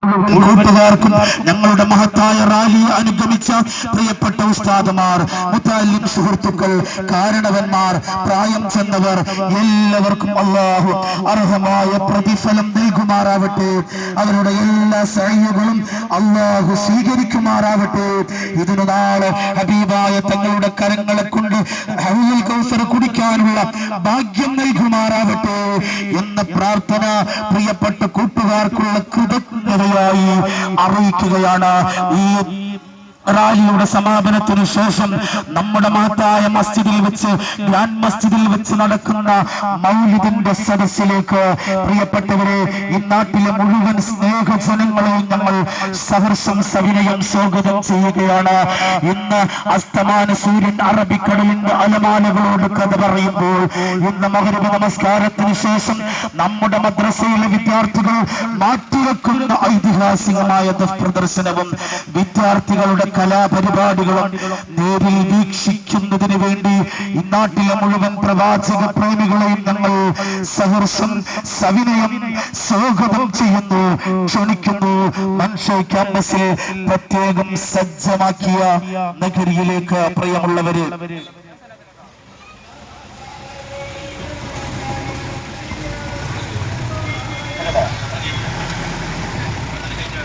കൂട്ടുകാർക്കും ഞങ്ങളുടെ മഹത്തായ റാലി അനുഗമിച്ച പ്രിയപ്പെട്ട ഉസ്താദുമാർ, മുതല്ലിം സുഹൃത്തുക്കൾ, കാരണവന്മാർ, പ്രായം ചെന്നവർ എല്ലാവർക്കും അല്ലാഹു അർഹമായ പ്രതിഫലം നൽകുമാറാവട്ടെ. അവരുടെ എല്ലാ സഅയ്കളും അല്ലാഹു സ്വീകരിക്കുമാറാവട്ടെ. ഇതിനു നാളെ ഹബീബായ തങ്ങളുടെ കരങ്ങളെ കൊണ്ട് ഹൗലുൽ കൗസർ കുടിക്കാനുള്ള ഭാഗ്യം നൽകുമാറാവട്ടെ എന്ന പ്രാർത്ഥന പ്രിയപ്പെട്ട കൂട്ടുകാർക്കുള്ള കൃതജ്ഞതയായി അറിയിക്കുകയാണ്. ഈ റാലിയുടെ സമാപനത്തിനു ശേഷം നമ്മുടെ മഹത്തായ മസ്ജിദിൽ വെച്ച്, ഗ്രാൻഡ് മസ്ജിദിൽ വെച്ച് നടക്കുന്ന മൗലിദിന്റെ സദസ്സിലേക്ക് പ്രിയപ്പെട്ടവരെ, ഈ നാട്ടിലെ മുഴുവൻ സ്നേഹജനങ്ങളെയും ഞങ്ങൾ സഹർഷം സവിനയം സ്വാഗതം ചെയ്യുകയാണ്. ഇന്ന് അസ്തമാന സൂര്യൻ അറബിക്കടലിന്റെ അലമാലകളോട് കഥ പറയുമ്പോൾ, ഇന്ന് മഗ്‌രിബ് നമസ്കാരത്തിന് ശേഷം നമ്മുടെ മദ്രസയിലെ വിദ്യാർത്ഥികൾ മാറ്റിവെക്കുന്ന ഐതിഹാസികമായ ദഫ് പ്രദർശനവും വിദ്യാർത്ഥികളുടെ കലാപരിപാടികളും നേരിൽ വീക്ഷിക്കുന്നതിന് വേണ്ടി ഈ നാട്ടിലെ മുഴുവൻ പ്രവാചക പ്രേമികളെയും ഞങ്ങൾ സഹർഷം സവിനയം സ്വാഗതം ചെയ്യുന്നു, ക്ഷണിക്കുന്നു. മൻഷൈ ക്യാമ്പസിൽ പ്രത്യേകം സജ്ജമാക്കിയ നഗരിയിലേക്ക് പ്രിയമുള്ളവര്,